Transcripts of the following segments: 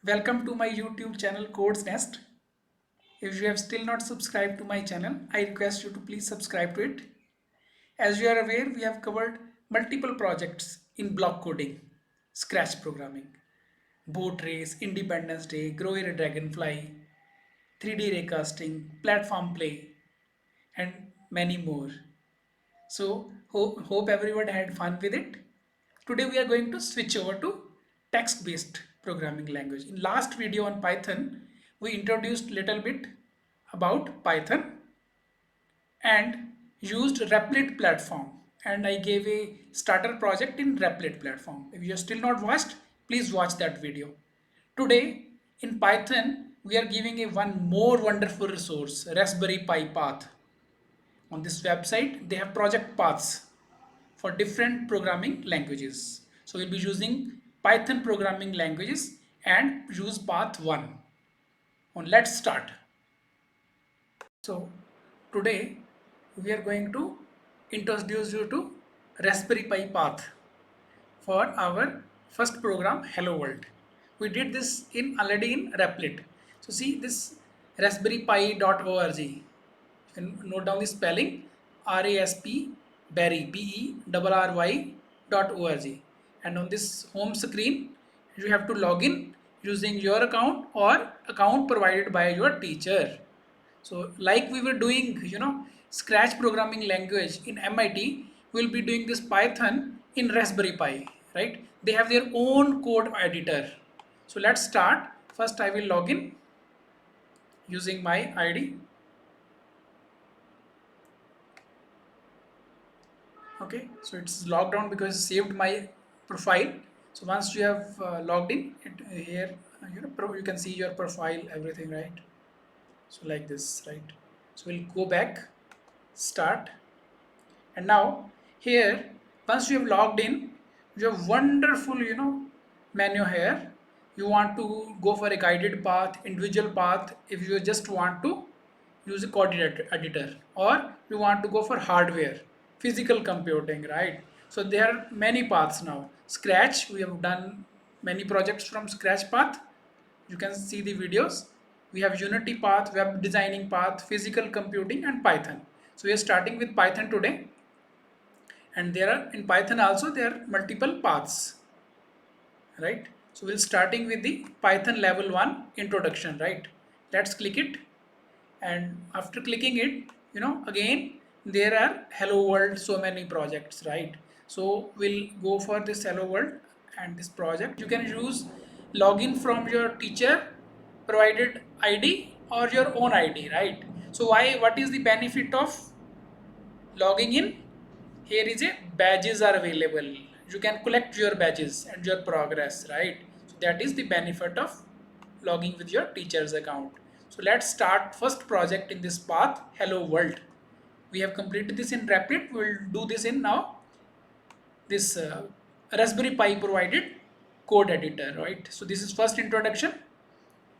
Welcome to my YouTube channel Codes Nest. If you have still not subscribed to my channel, I request you to please subscribe to it. As you are aware, we have covered multiple projects in block coding, Scratch programming, boat race, Independence Day, Grow a Dragonfly, 3D raycasting, platform play, and many more. So hope everyone had fun with it. Today we are going to switch over to text-based programming language. In last video on Python, we introduced little bit about Python and used Replit platform. And I gave a starter project in Replit platform. If you have still not watched, please watch that video. Today in Python, we are giving a one more wonderful resource, Raspberry Pi path. On this website, they have project paths for different programming languages. So we'll be using Python programming languages and use path 1. And let's start. So today we are going to introduce you to Raspberry Pi path for our first program Hello World. We did this in already in Replit. So see this raspberrypi.org. You can note down the spelling RASP Berry BERRY.org, and on this home screen you have to log in using your account or account provided by your teacher. So like we were doing, Scratch programming language in MIT, we'll be doing this Python in Raspberry Pi, right? They have their own code editor. So let's start. First I will log in using my ID. Okay, so it's logged on because it saved my profile. So once you have logged in, here you can see your profile, everything, right? So like this, right? So we'll go back, start, and now here once you have logged in, you have wonderful menu here. You want to go for a guided path, individual path, if you just want to use a coordinate editor, or you want to go for hardware, physical computing, right? So there are many paths now. Scratch, we have done many projects from Scratch path. You can see the videos. We have Unity path, web designing path, physical computing, and Python. So we are starting with Python today, and there are in Python also there are multiple paths, right? So we'll starting with the Python level 1 introduction, right? Let's click it, and after clicking it, again there are Hello World, so many projects, right? So we'll go for this Hello World and this project. You can use login from your teacher provided ID or your own ID, right? So what is the benefit of logging in? Here is a badges are available. You can collect your badges and your progress, right? So that is the benefit of logging with your teacher's account. So let's start first project in this path, Hello World. We have completed this in Rapid. We'll do this in now this Raspberry Pi provided code editor, right? So this is first introduction.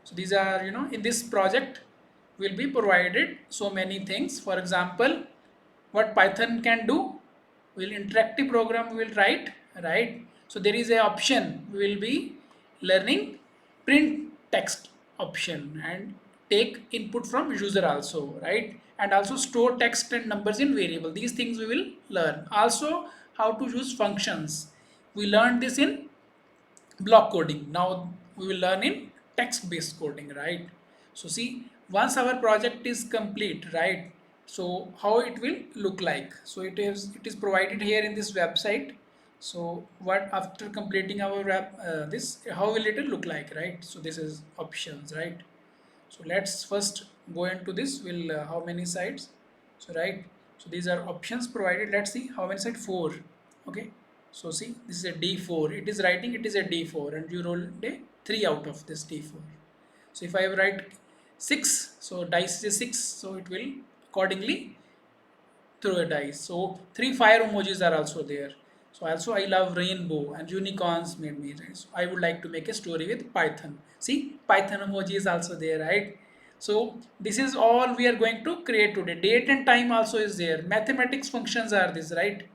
So these are, in this project will be provided so many things. For example, what Python can do, will interactive program will write, right? So there is a option, we will be learning print text option and take input from user also, right? And also store text and numbers in variable. These things we will learn. Also how to use functions. We learned this in block coding. Now we will learn in text based coding, right? So see, once our project is complete, right? So how it will look like? So it is provided here in this website. So what after completing our this, how will it look like, right? So this is options, right? So let's first go into this. Will how many sites? So right, so these are options provided. Let's see how many sites, 4. Okay, so see, this is a D4. It is writing it is a D4, and you roll a 3 out of this D4. So if I write 6, so dice is 6, so it will accordingly throw a dice. So 3 fire emojis are also there. So also I love rainbow and unicorns made me. So I would like to make a story with Python. See, Python emoji is also there, right? So this is all we are going to create today. Date and time also is there. Mathematics functions are this, right?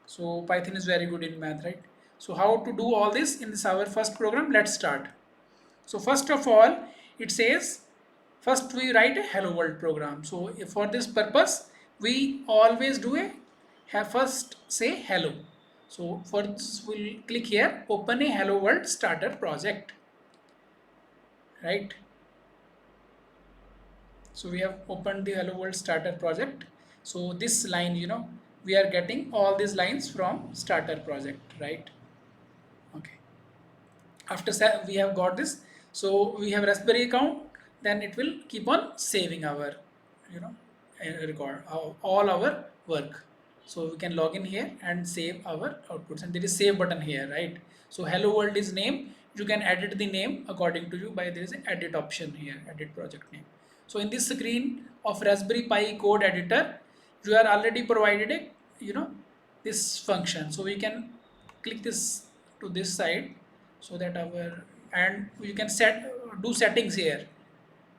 So Python is very good in math, right? So how to do all this in this our first program? Let's start. So first of all, it says first we write a hello world program. So for this purpose, we always do a have first say hello. So for this, we'll click here, open a hello world starter project, right? So we have opened the hello world starter project. So this line, we are getting all these lines from starter project, right? Okay. After we have got this, so we have raspberry account, then it will keep on saving our you know record all our work. So we can log in here and save our outputs, and there is save button here, right? So hello world is name. You can edit the name according to you by there is an edit option here, edit project name. So in this screen of raspberry pi code editor, you are already provided a you know this function. So we can click this to this side, so that our, and you can do settings here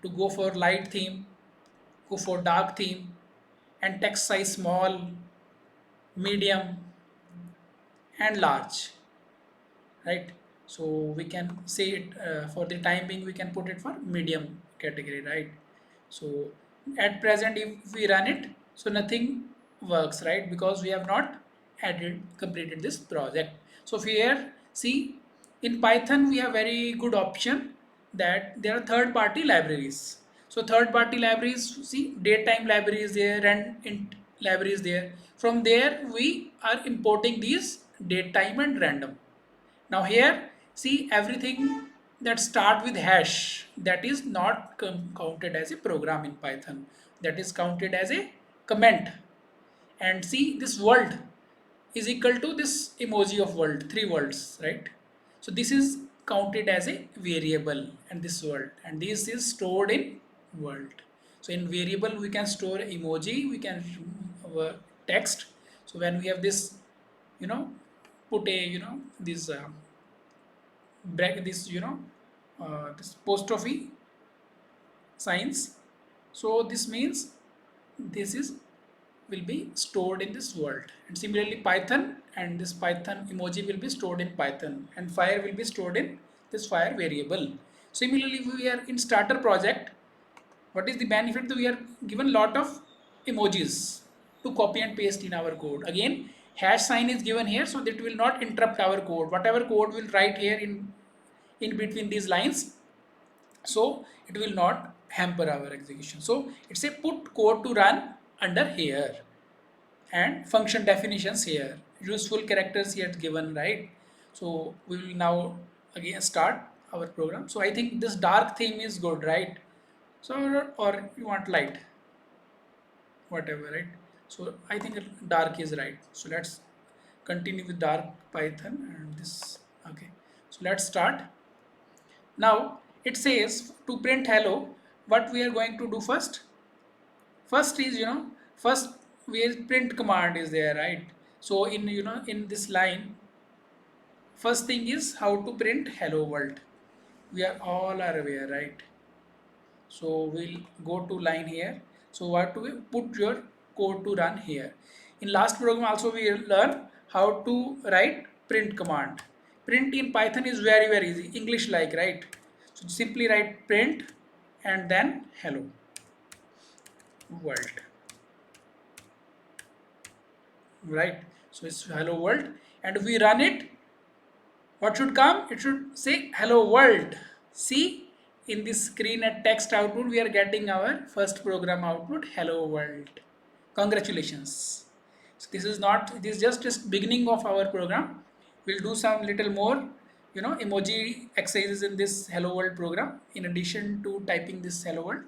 to go for light theme, go for dark theme, and text size small, medium, and large, right? So we can say it for the time being, we can put it for medium category, right? So at present, if we run it, so nothing works, right? Because we have not completed this project. So here, see, in Python, we have very good option that there are third-party libraries. So third-party libraries, see, datetime library is there, and int library is there. From there, we are importing these datetime and random. Now here, see, everything that start with hash, that is not counted as a program in Python. That is counted as a comment. And see, this world is equal to this emoji of world, three worlds, right? So this is counted as a variable, and this world, and this is stored in world. So in variable we can store emoji, we can text. So when we have this, you know, put a this this this apostrophe signs. So this means this is will be stored in this world. And similarly Python, and this Python emoji will be stored in Python, and fire will be stored in this fire variable. Similarly, if we are in starter project, what is the benefit? That we are given lot of emojis to copy and paste in our code. Again, hash sign is given here, so that will not interrupt our code. Whatever code will write here in between these lines, so it will not hamper our execution. So it's a put code to run under here, and function definitions here, useful characters here given, right? So we will now again start our program. So I think this dark theme is good, right? So or you want light, whatever, right? So I think dark is right. So let's continue with dark Python and this. Okay, so let's start. Now it says to print hello, what we are going to do first? First is, first where print command is there, right? So in, in this line, first thing is how to print hello world. We are all are aware, right? So we'll go to line here. So what to put your code to run here. In last program also we learn how to write print command. Print in Python is very very easy, English like, right? So simply write print and then hello world, right? So it's hello world, and if we run it, what should come? It should say hello world. See, in this screen at text output, we are getting our first program output, hello world. Congratulations. So this is not, this is just beginning of our program. We'll do some little more, emoji exercises in this hello world program in addition to typing this hello world.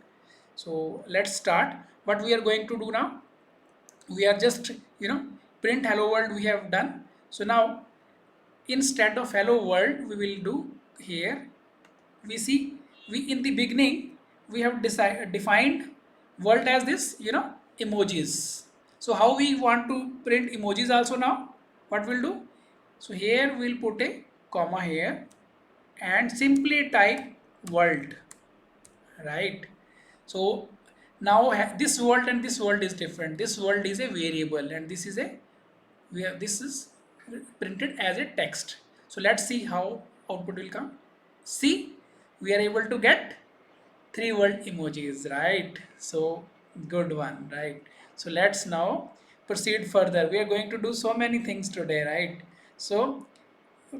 So let's start. What we are going to do now, we are just, print hello world we have done. So now instead of hello world, we will do here, we see, we in the beginning we have defined world as this, emojis. So how we want to print emojis also now, what we'll do, so here we'll put a comma here and simply type world, right? So now this world and this world is different. This world is a variable and this is a, we have, this is printed as a text. So let's see how output will come. See, we are able to get three word emojis, right? So good one, right? So let's now proceed further. We are going to do so many things today, right? So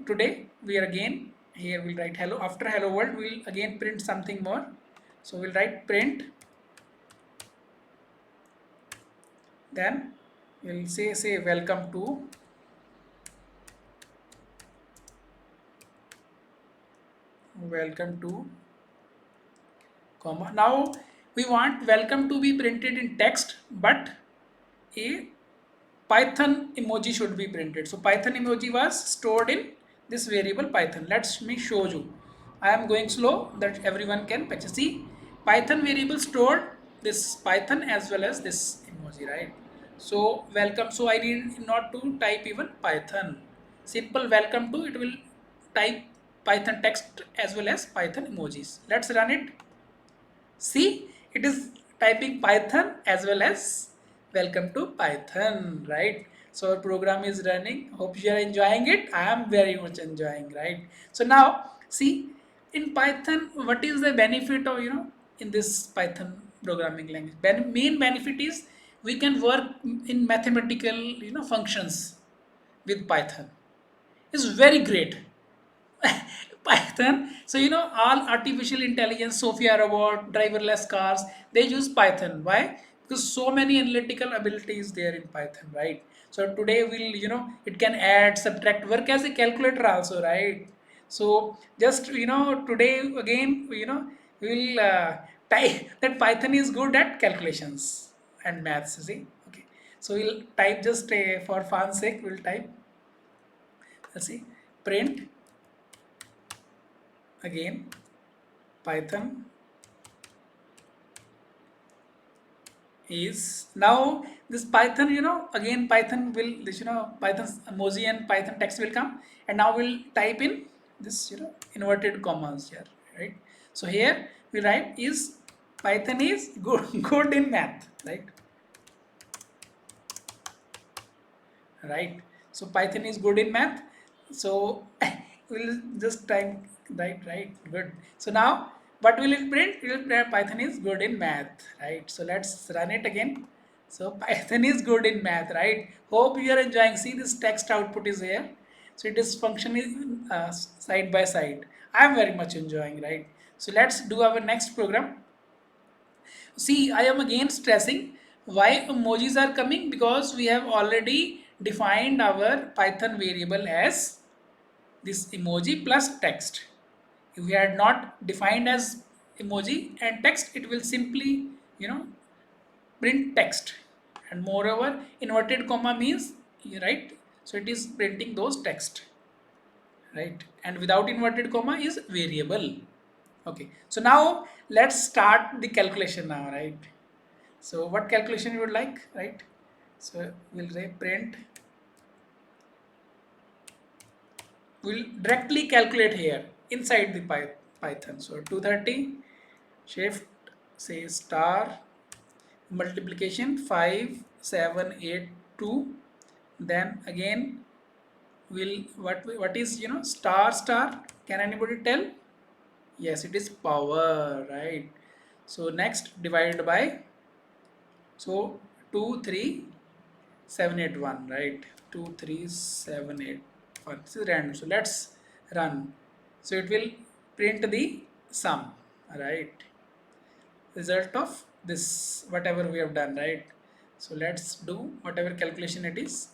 today we are again here we'll write hello. After hello world, we'll again print something more. So we'll write print, then we'll say welcome to comma. Now we want welcome to be printed in text, but a Python emoji should be printed. So Python emoji was stored in this variable Python. Let me show you. I am going slow that everyone can patch. See, Python variable stored this Python as well as this emoji, right? So welcome. So I need not to type even Python. Simple welcome to it will type Python text as well as Python emojis. Let's run it. See, it is typing Python as well as welcome to Python, right? So our program is running. Hope you are enjoying it. I am very much enjoying, right? So now, see, in Python, what is the benefit of, in this Python programming language? Main benefit is we can work in mathematical, functions with Python. It's very great. Python. So all artificial intelligence, Sophia robot, driverless cars, they use Python. Why? Because so many analytical abilities there in Python, right? So today we'll it can add, subtract, work as a calculator also, right? So just today again we'll type that Python is good at calculations and maths. See, okay. So we'll type just for fun's sake. We'll type. Let's see, print again Python is now this Python, again Python will this, Python's emoji and Python text will come, and now we'll type in this, inverted commas here, right? So here we write is Python is good good in math, right? Right. So Python is good in math. So we'll just type right, good. So now what will it print? It will print Python is good in math, right? So let's run it again. So Python is good in math, right? Hope you are enjoying. See, this text output is here. So it is functioning side by side. I am very much enjoying, right? So let's do our next program. See, I am again stressing why emojis are coming, because we have already defined our Python variable as this emoji plus text. If we had not defined as emoji and text, it will simply, print text. And moreover, inverted comma means, right? So it is printing those text, right? And without inverted comma is variable. Okay. So now let's start the calculation now, right? So what calculation you would like, right? So we'll say print. We'll directly calculate here inside the Python. So 230 shift say star multiplication 5782. Then again will what is star star? Can anybody tell? Yes, it is power, right? So next divided by, so 23781, right? 23781. This is random. So let's run. So it will print the sum, right? Result of this whatever we have done, right? So let's do whatever calculation it is.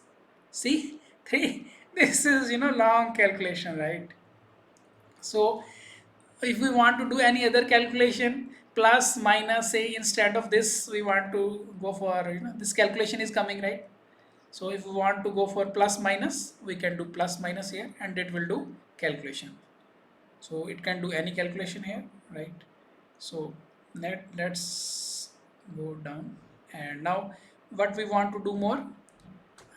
See, three. This is long calculation, right? So if we want to do any other calculation, plus minus, say instead of this we want to go for, this calculation is coming, right? So if we want to go for plus minus, we can do plus minus here and it will do calculation. So it can do any calculation here, right? So let's go down, and now what we want to do more.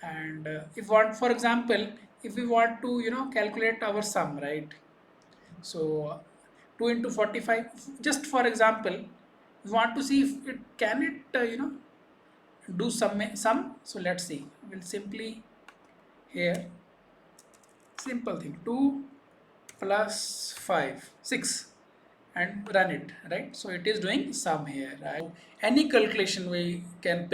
And if want, for example, if we want to calculate our sum, right? So 2 into 45, just for example, we want to see if it can it do some. So let's see, we'll simply here simple thing, 2 plus 5 6. and run it, right? So it is doing sum here, right? So any calculation we can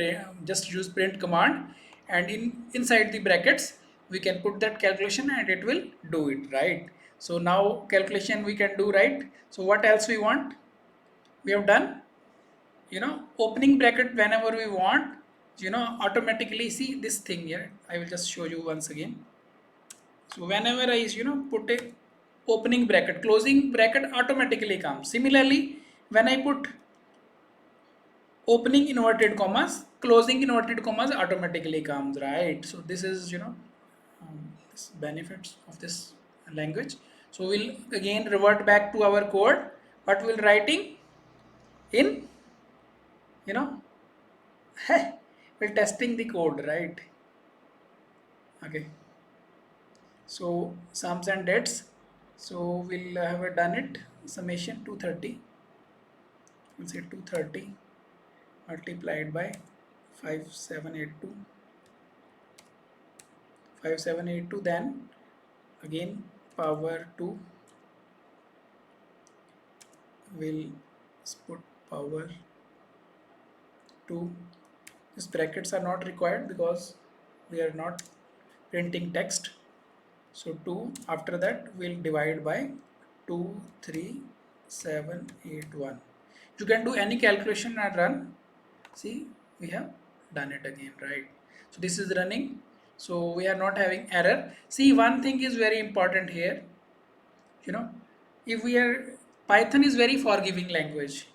just use print command, and inside the brackets we can put that calculation and it will do it, right? So now calculation we can do, right? So what else we want? We have done, opening bracket whenever we want, automatically. See this thing here, I will just show you once again. So whenever I put a opening bracket, closing bracket automatically comes. Similarly, when I put opening inverted commas, closing inverted commas automatically comes, right? So this is this benefits of this language. So we'll again revert back to our code, but we'll writing in, you know we're testing the code, right? Okay. So sums and dates. So we'll have done it. Summation 230. We'll say 230 multiplied by 5782. 5782, then again power 2, will put power 2. These brackets are not required because we are not printing text. So 2, after that we'll divide by 23781. You can do any calculation and run. See, we have done it again, right? So this is running. So we are not having error. See, one thing is very important here. You know, if we are, Python is very forgiving language,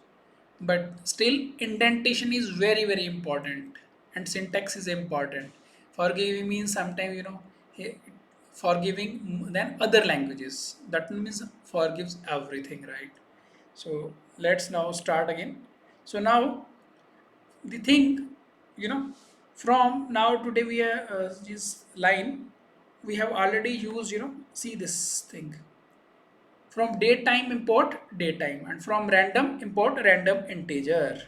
but still indentation is very, very important, and syntax is important. Forgiving means sometimes, forgiving than other languages. That means forgives everything, right? So let's now start again. So now the thing, you know from now today, we are this line we have already used. See this thing, from datetime import datetime, and from random import random integer.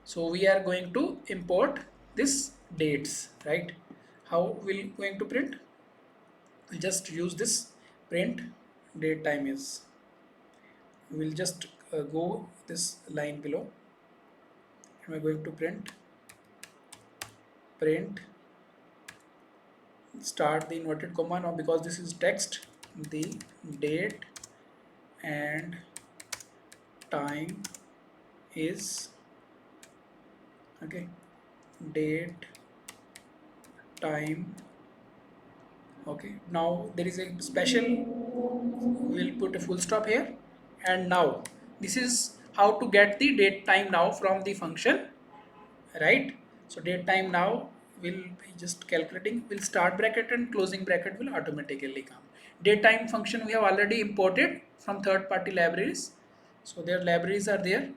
So we are going to import this dates, right? How will going to print? We'll just use this print datetime is, we'll just go this line below, and we're going to print start the inverted comma now, because this is text, the date and time is, okay, date, time. Okay, now there is a special, we'll put a full stop here. And now this is how to get the date time now from the function, right? So date time now will be just calculating, will start bracket and closing bracket will automatically come. Date time function we have already imported from third party libraries, so their libraries are there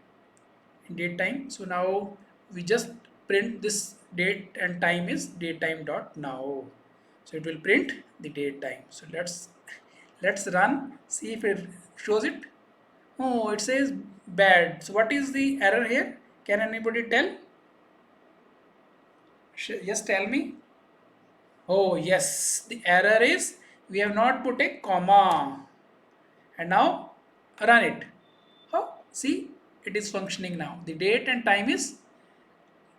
in date time. So now we just print this date and time is date time dot now. So it will print the date time. So let's run, see if it shows it. Oh, it says bad. So what is the error here? Can anybody tell? Yes, tell me. Oh yes, the error is we have not put a comma. And now run it. How? See, it is functioning now. The date and time is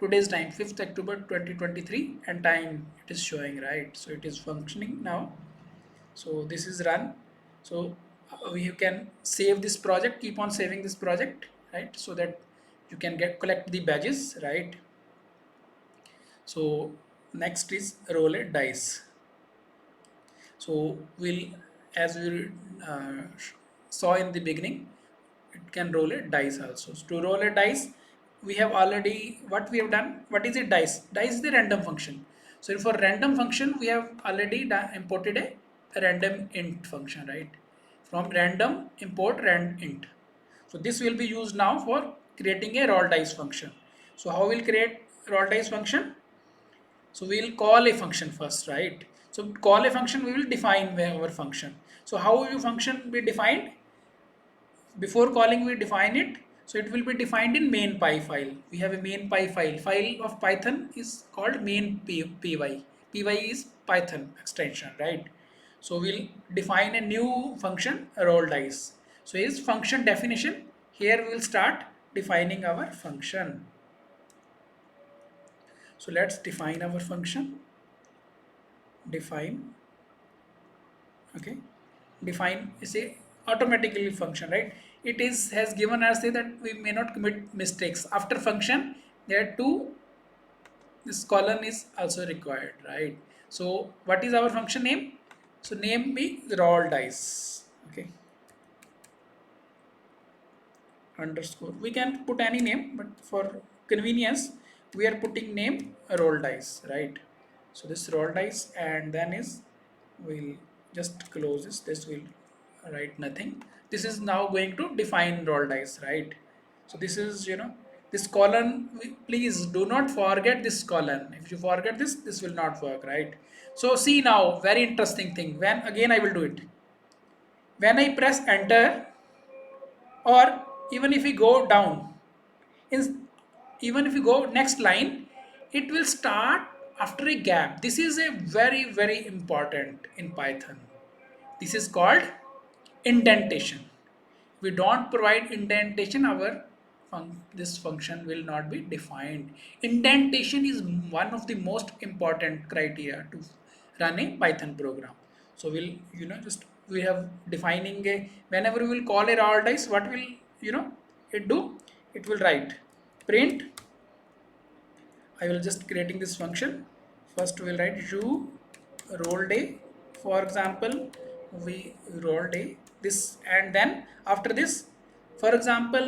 today's time, 5th October 2023, and time it is showing, right? So it is functioning now. So this is run. So you can save this project, keep on saving this project, right? So that you can collect the badges, right? So next is roll a dice. So we'll, as we saw in the beginning, it can roll a dice also. So to roll a dice, we have already, what we have done. What is a dice? Dice is the random function. So for random function, we have already imported a random int function, right? From random import rand int. So this will be used now for creating a roll dice function. So how we'll create roll dice function? So we'll call a function first, right? So call a function, we will define our function. So how will your function be defined? Before calling, we define it. So it will be defined in main py file. We have a main py file of Python is called main py. Py is Python extension, right? So we'll define a new function, roll dice. So is function definition Here we will start defining our function. So let's define our function. Define, okay. Define is a automatically function, right? It is has given us say that we may not commit mistakes. After function, there are two, this colon is also required, right? So what is our function name? So name be roll dice, okay, underscore. We can put any name, but for convenience, we are putting name roll dice, right? So this roll dice, and then is we'll just close this. This will write nothing. This is now going to define roll dice, right? So this is this colon. Please do not forget this colon. If you forget this, this will not work, right? So see now, very interesting thing. When again I will do it. When I press enter, or even if we go down, in, even if you go next line, it will start after a gap. This is a very important in Python. This is called indentation. We don't provide indentation, our this function will not be defined. Indentation is one of the most important criteria to run a Python program. So we'll just we have defining a, whenever we will call a raw dice, what will it do? It will write print. I will just creating this function. First we will write you roll day. For example, we roll day this, and then after this, for example,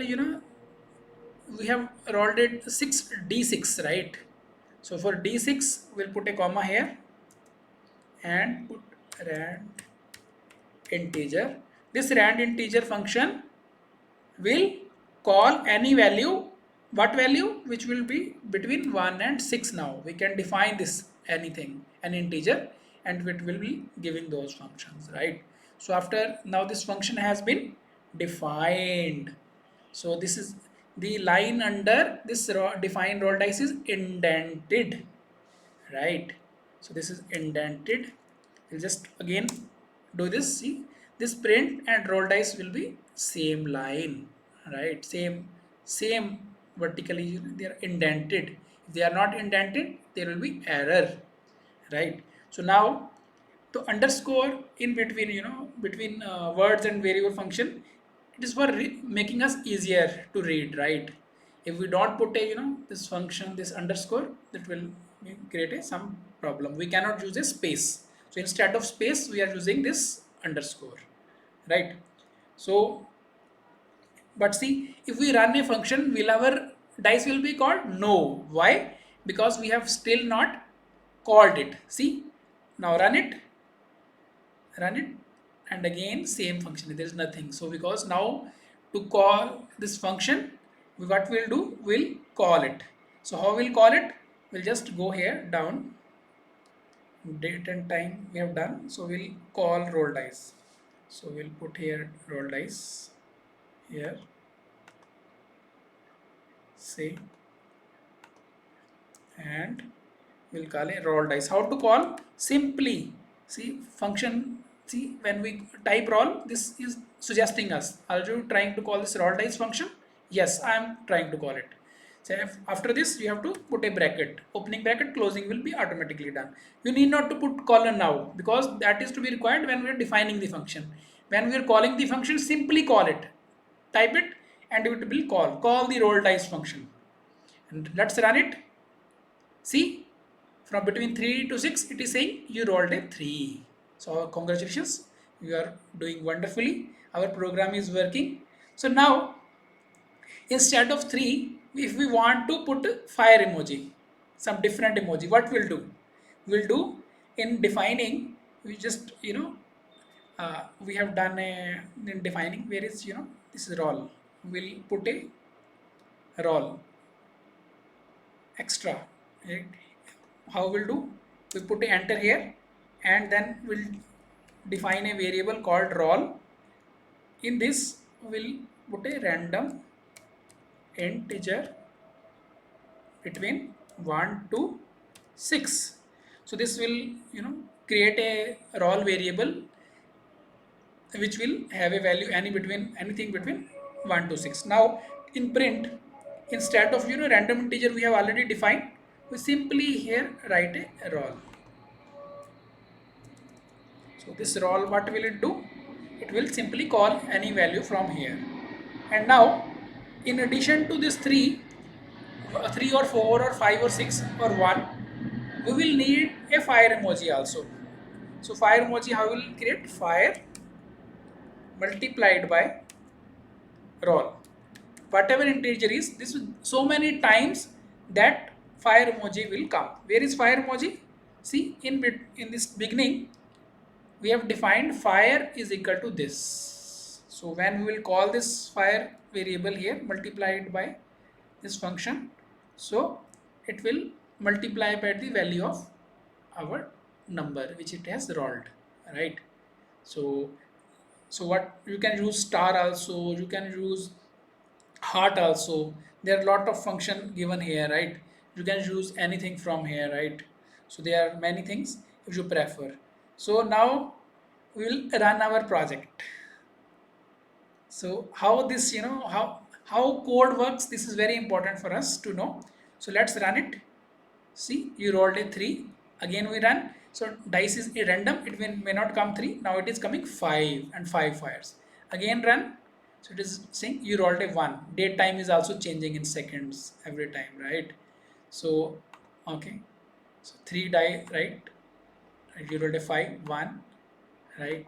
we have rolled it 6 d6, right? So for d6, we'll put a comma here and put rand integer. This rand integer function will call any value, what value, which will be between 1 and 6. Now we can define this anything, an integer, and it will be giving those functions, right? So after now this function has been defined. So this is the line under this defined roll dice is indented, right? So this is indented. We'll just again do this. See, this print and roll dice will be same line, right? Same vertically, they are indented. If they are not indented, there will be error, right? So now to underscore in between, between words and variable function, it is for making us easier to read, right? If we don't put a this function, this underscore, that will create a some problem. We cannot use a space. So instead of space, we are using this underscore, right? So but see, if we run a function, will our dice will be called? No. Why? Because we have still not called it. See, now run it, and again same function. There is nothing. So because now to call this function, what we'll do? We'll call it. So how we'll call it? We'll just go here down. Date and time we have done. So we'll call roll dice. So we'll put here roll dice here. Say, and we'll call a roll dice. How to call? Simply see function. See, when we type roll, this is suggesting us. Are you trying to call this roll dice function? Yes, I am trying to call it. So after this, you have to put a bracket. Opening bracket, closing will be automatically done. You need not to put colon now, because that is to be required when we are defining the function. When we are calling the function, simply call it. Type it, and it will call. Call the roll dice function. And let's run it. See, from between 3 to 6, it is saying you rolled a 3. So congratulations, you are doing wonderfully. Our program is working. So now, instead of 3, if we want to put fire emoji, some different emoji, what we'll do? We'll do in defining, we just, we have done a, in defining, where is, this is roll. We'll put a roll extra, right? How we'll do? We put a enter here, and then we'll define a variable called roll. In this, we'll put a random integer between 1 to 6. So this will create a roll variable which will have a value anything between 1 to 6. Now in print, instead of random integer we have already defined, we simply here write a roll. So this roll, what will it do? It will simply call any value from here. And now, in addition to this three or four or five or six or one, we will need a fire emoji also. So fire emoji, how will create? Fire multiplied by roll. Whatever integer is, this so many times that fire emoji will come. Where is fire emoji? See, in this beginning we have defined fire is equal to this. So when we will call this fire variable here multiplied by this function, so it will multiply by the value of our number which it has rolled, right? So so what you can use star also, you can use heart also. There are a lot of function given here, right? You can use anything from here, right? So there are many things if you prefer. So now we will run our project. So how this, how code works, this is very important for us to know. So let's run it. See, you rolled a 3. Again we run. So dice is a random. It may not come 3. Now it is coming 5 and 5 fires. Again run. So it is saying you rolled a 1. Date time is also changing in seconds every time, right? So, okay. So 3 die, right? You rolled a 5, 1, right?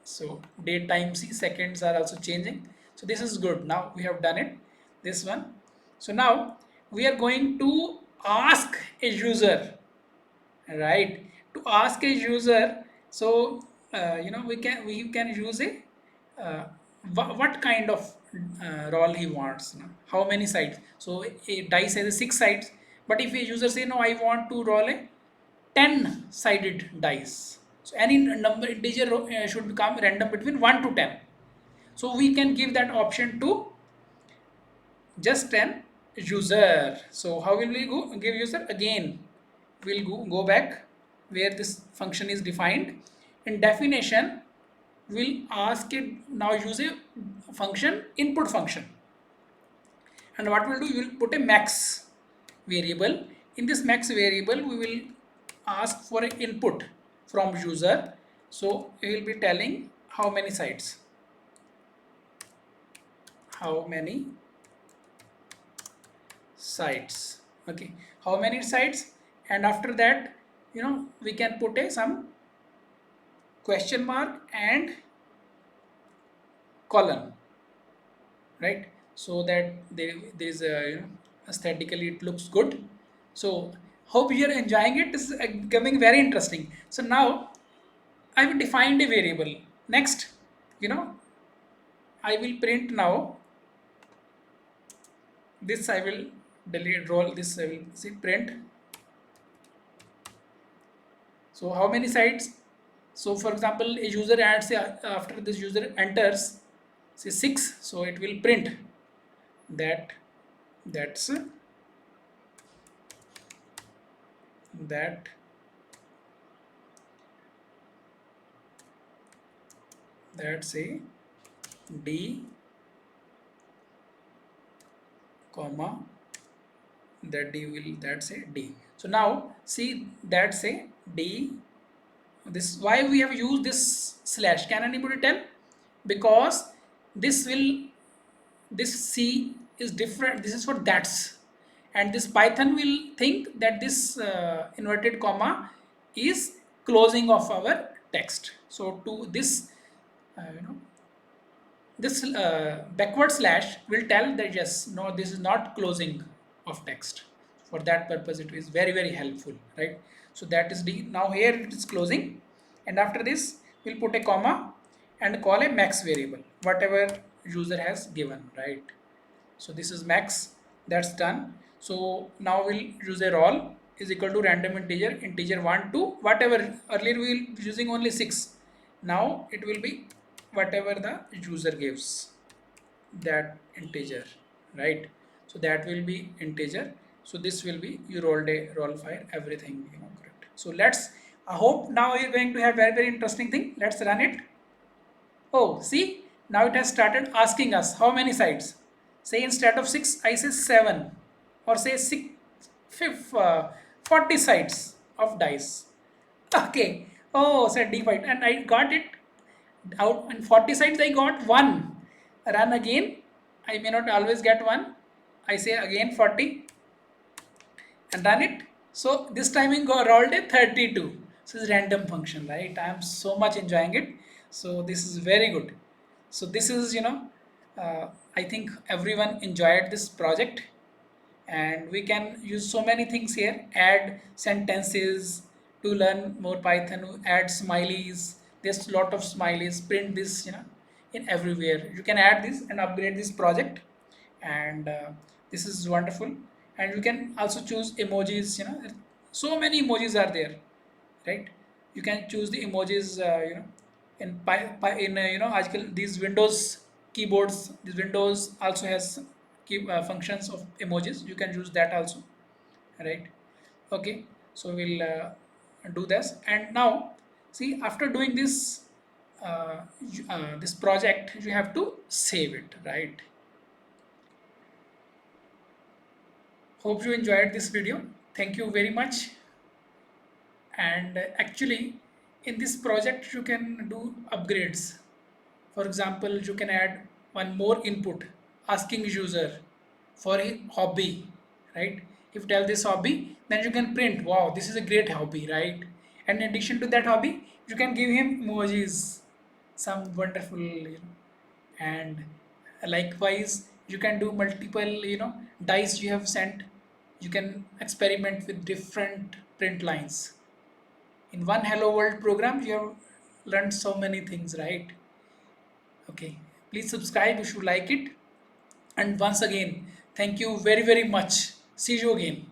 So date time, see, seconds are also changing. So this is good. Now we have done it. This one. So now we are going to ask a user, right? To ask a user, so we can use a uh, what kind of role he wants, how many sides. So a dice has 6 sides, but if a user say no, I want to roll a 10 sided dice, so any number integer should become random between 1 to 10. So we can give that option to just an user. So how will we go give user? Again we'll go back where this function is defined. In definition, we'll ask it, now use a function, input function. And what we'll do, we'll put a max variable. In this max variable we will ask for an input from user. So we will be telling how many sites, how many sites, okay, how many sites. And after that, we can put a some question mark and column, right? So that there is a, aesthetically it looks good. So hope you are enjoying it. This is becoming very interesting. So now I will define a variable. Next, you know I will print now this. I will delete roll this. I will see print. So how many sites? So for example, a user adds, say, after this user enters, say 6, so it will print that that's that that's a D, comma, that D will, that's a D. So now see, that's a D. This, why we have used this slash, can anybody tell? Because this will, this C is different, this is for that's, and this Python will think that this inverted comma is closing of our text. So to this, uh, you know this backward slash will tell that yes, no, this is not closing of text. For that purpose it is very very helpful, right? So that is D. Now here it is closing, and after this we'll put a comma and call a max variable, whatever user has given, right? So this is max, that's done. So now we'll use a roll is equal to random integer 1 to whatever. Earlier we will using only 6, now it will be whatever the user gives, that integer, right? So that will be integer. So this will be, you rolled a roll file, everything, correct. So let's, I hope now you're going to have very very interesting thing. Let's run it. Oh, see, Now it has started asking us how many sides. Say instead of 6 I say 7, or say 6 fifth, 40 sides of dice. Okay. Oh, said d5 and I got it. Out in 40 sides I got 1. Run again. I may not always get 1. I say again 40 and run it. So this timing go rolled a 32. So it's random function, right? I am so much enjoying it. So this is very good. So this is, I think everyone enjoyed this project, and we can use so many things here. Add sentences to learn more Python. Add smileys. There's a lot of smileys. Print this, in everywhere. You can add this and upgrade this project, and this is wonderful. And you can also choose emojis. So many emojis are there, right? You can choose the emojis. In these Windows keyboards, these Windows also has functions of emojis. You can use that also, right? Okay, so we'll do this. And now, see, after doing this, this project, you have to save it, right? Hope you enjoyed this video. Thank you very much. And actually, in this project you can do upgrades. For example, you can add one more input, asking user for a hobby, right? If you tell this hobby, then you can print, wow, this is a great hobby, right? And in addition to that hobby, you can give him emojis, some wonderful, and likewise you can do multiple, dice you have sent. You can experiment with different print lines. In one hello world program you have learned so many things, right? Okay, please subscribe if you like it. And once again, thank you very, very much. See you again.